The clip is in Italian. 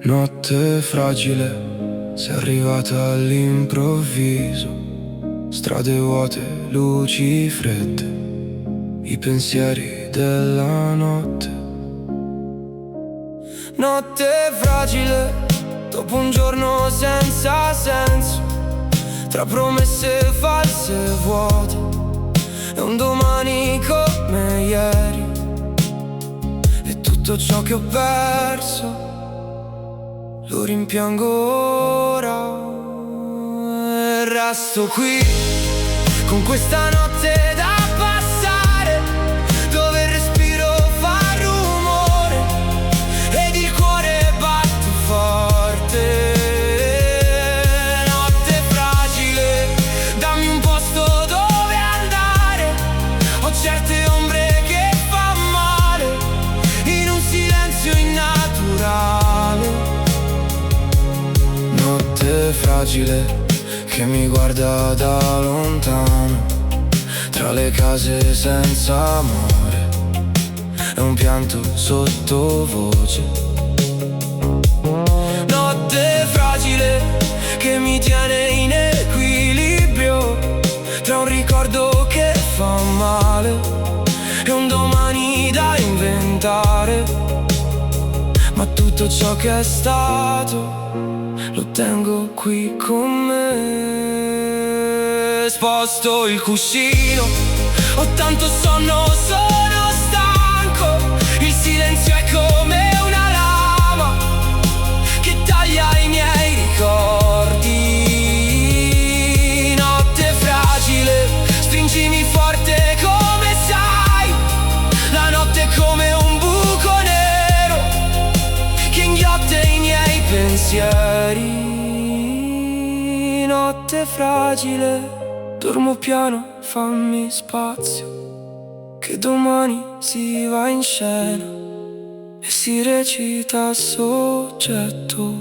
Notte fragile, sei arrivata all'improvviso. Strade vuote, luci fredde, i pensieri della notte. Notte fragile, dopo un giorno senza senso, tra promesse false e vuote, e un domani come ieri, e tutto ciò che ho perso lo rimpiango ora, e resto qui con questa notte da passare, dove il respiro fa rumore ed il cuore batte forte. Notte fragile, dammi un posto dove andare, ho certe ombre che fa male, in un silenzio innaturale. Notte fragile che mi guarda da lontano, tra le case senza amore, e un pianto sottovoce. Notte fragile che mi tiene in equilibrio, tra un ricordo che fa male e un domani da inventare, ma tutto ciò che è stato lo tengo qui con me. Sposto il cuscino, ho tanto sonno, sono stanco. Il silenzio è come una lama che taglia i miei ricordi. Notte fragile, stringimi forte come sai, la notte è come un buco nero che inghiotte i miei pensieri. Notte fragile, dormo piano, fammi spazio, che domani si va in scena e si recita a soggetto.